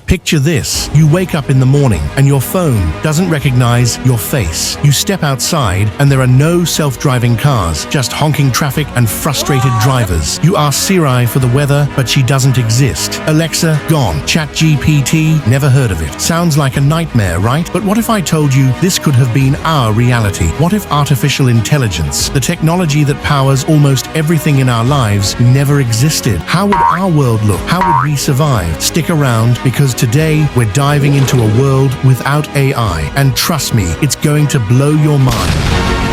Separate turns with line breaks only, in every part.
Picture this. You wake up in the morning and your phone doesn't recognize your face. You step outside and there are no self-driving cars, just honking traffic and frustrated drivers. You ask Siri for the weather, but she doesn't exist. Alexa, gone. ChatGPT, never heard of it. Sounds like a nightmare, right? But what if I told you this could have been our reality? What if artificial intelligence, the technology that powers almost everything in our lives, never existed? How would our world look? How would we survive? Stick around, because today we're diving into a world without AI. And trust me, it's going to blow your mind.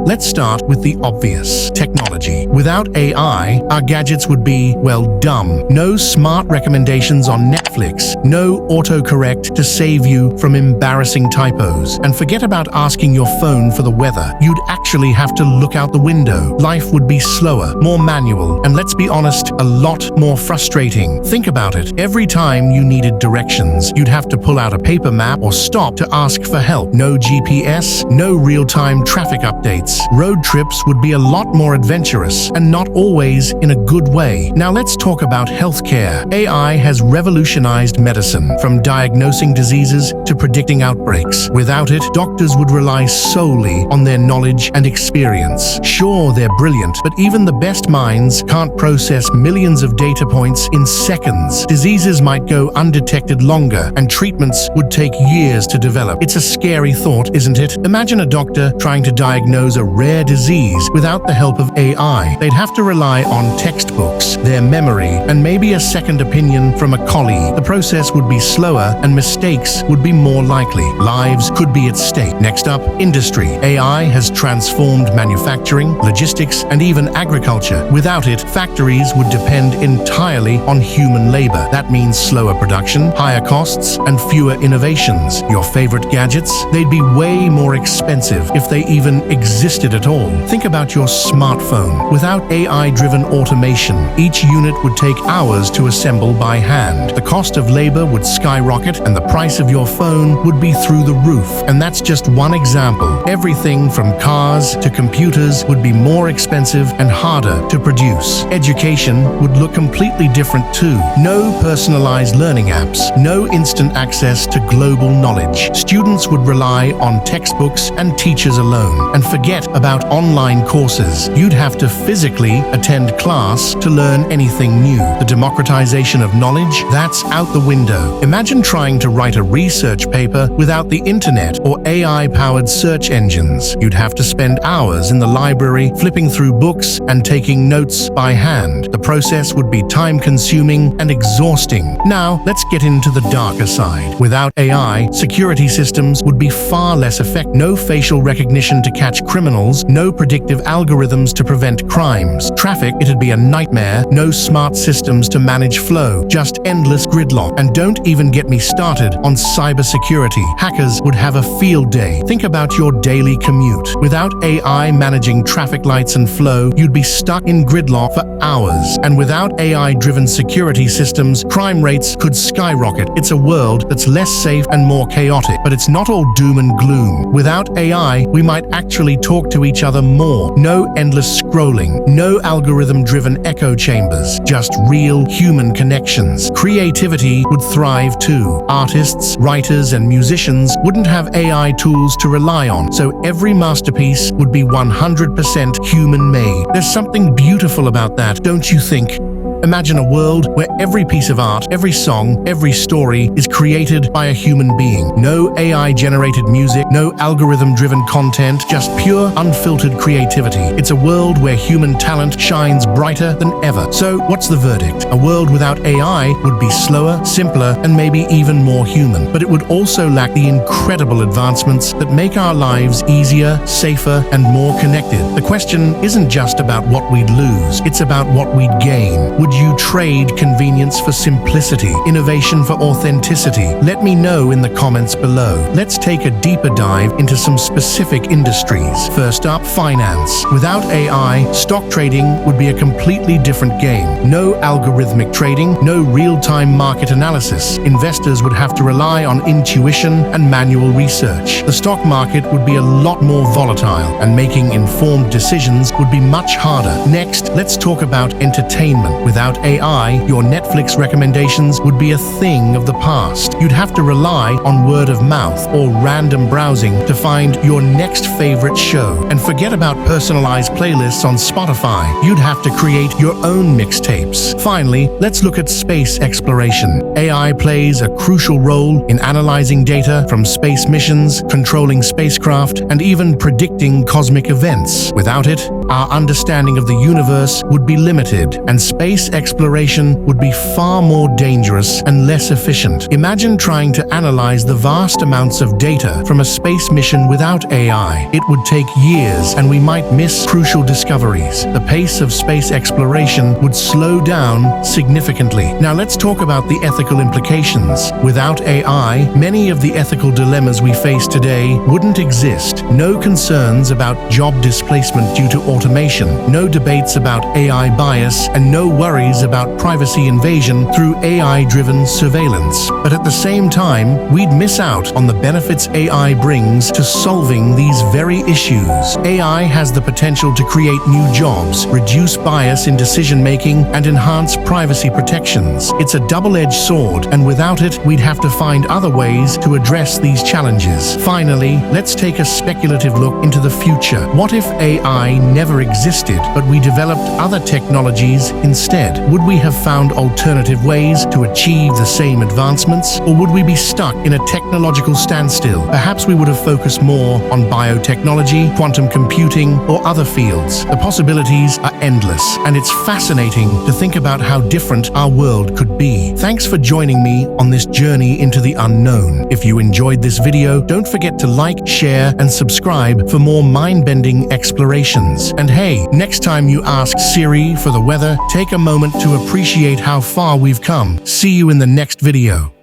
Let's start with the obvious. Technology. Without AI, our gadgets would be, well, dumb. No smart recommendations on Netflix. No autocorrect to save you from embarrassing typos. And forget about asking your phone for the weather. You'd actually have to look out the window. Life would be slower, more manual, and let's be honest, a lot more frustrating. Think about it. Every time you needed directions, you'd have to pull out a paper map or stop to ask for help. No GPS, no real-time traffic updates. Road trips would be a lot more adventurous, and not always in a good way. Now let's talk about healthcare. AI has revolutionized medicine, from diagnosing diseases to predicting outbreaks. Without it, doctors would rely solely on their knowledge and experience. Sure, they're brilliant, but even the best minds can't process millions of data points in seconds. Diseases might go undetected longer, and treatments would take years to develop. It's a scary thought, isn't it? Imagine a doctor trying to diagnose a rare disease without the help of AI. They'd have to rely on textbooks, their memory, and maybe a second opinion from a colleague. The process would be slower and mistakes would be more likely. Lives could be at stake. Next up, industry. AI has transformed manufacturing, logistics, and even agriculture. Without it, factories would depend entirely on human labor. That means slower production, higher costs, and fewer innovations. Your favorite gadgets? They'd be way more expensive if they even existed at all. Think about your smartphone. Without AI-driven automation, each unit would take hours to assemble by hand. The cost of labor would skyrocket, and the price of your phone would be through the roof. And that's just one example. Everything from cars to computers would be more expensive and harder to produce. Education would look completely different too. No personalized learning apps, no instant access to global knowledge. Students would rely on textbooks and teachers alone. And forget about online courses. You'd have to physically attend class to learn anything new. The democratization of knowledge, that's out the window. Imagine trying to write a research paper without the internet or AI-powered search engines. You'd have to spend hours in the library flipping through books and taking notes by hand. The process would be time-consuming and exhausting. Now, let's get into the darker side. Without AI, security systems would be far less effective. No facial recognition to catch criminals, no predictive algorithms to prevent crimes. Traffic, it'd be a nightmare. No smart systems to manage flow, just endless gridlock. And don't even get me started on cybersecurity. Hackers would have a field day. Think about your daily commute. Without AI managing traffic lights and flow, you'd be stuck in gridlock for hours. And without AI-driven security systems, crime rates could skyrocket. It's a world that's less safe and more chaotic. But it's not all doom and gloom. Without AI, we might actually talk to each other more. No endless scrolling, no algorithm-driven echo chambers, just real human connections. Creativity would thrive too. Artists, writers, and musicians wouldn't have AI tools to rely on, so every masterpiece would be 100% human-made. There's something beautiful about that, don't you think? Imagine a world where every piece of art, every song, every story is created by a human being. No AI-generated music, no algorithm-driven content, just pure, unfiltered creativity. It's a world where human talent shines brighter than ever. So, what's the verdict? A world without AI would be slower, simpler, and maybe even more human. But it would also lack the incredible advancements that make our lives easier, safer, and more connected. The question isn't just about what we'd lose, it's about what we'd gain. Would you trade convenience for simplicity, innovation for authenticity? Let me know in the comments below. Let's take a deeper dive into some specific industries. First up, finance. Without AI, stock trading would be a completely different game. No algorithmic trading, no real-time market analysis. Investors would have to rely on intuition and manual research. The stock market would be a lot more volatile, and making informed decisions would be much harder. Next, let's talk about entertainment. Without AI, your Netflix recommendations would be a thing of the past. You'd have to rely on word of mouth or random browsing to find your next favorite show. And forget about personalized playlists on Spotify. You'd have to create your own mixtapes. Finally, let's look at space exploration. AI plays a crucial role in analyzing data from space missions, controlling spacecraft, and even predicting cosmic events. Without it, our understanding of the universe would be limited, and space exploration would be far more dangerous and less efficient. Imagine trying to analyze the vast amounts of data from a space mission without AI. It would take years, and we might miss crucial discoveries. The pace of space exploration would slow down significantly. Now let's talk about the ethical implications. Without AI, many of the ethical dilemmas we face today wouldn't exist. No concerns about job displacement due to automation, no debates about AI bias, and no worries about privacy invasion through AI-driven surveillance. But at the same time, we'd miss out on the benefits AI brings to solving these very issues. AI has the potential to create new jobs, reduce bias in decision-making, and enhance privacy protections. It's a double-edged sword, and without it, we'd have to find other ways to address these challenges. Finally, let's take a speculative look into the future. What if AI never existed, but we developed other technologies instead? Would we have found alternative ways to achieve the same advancements, or would we be stuck in a technological standstill? Perhaps we would have focused more on biotechnology, quantum computing, or other fields. The possibilities are endless, and it's fascinating to think about how different our world could be. Thanks for joining me on this journey into the unknown. If you enjoyed this video, don't forget to like, share, and subscribe for more mind-bending explorations. And hey, next time you ask Siri for the weather, take a moment to appreciate how far we've come. See you in the next video.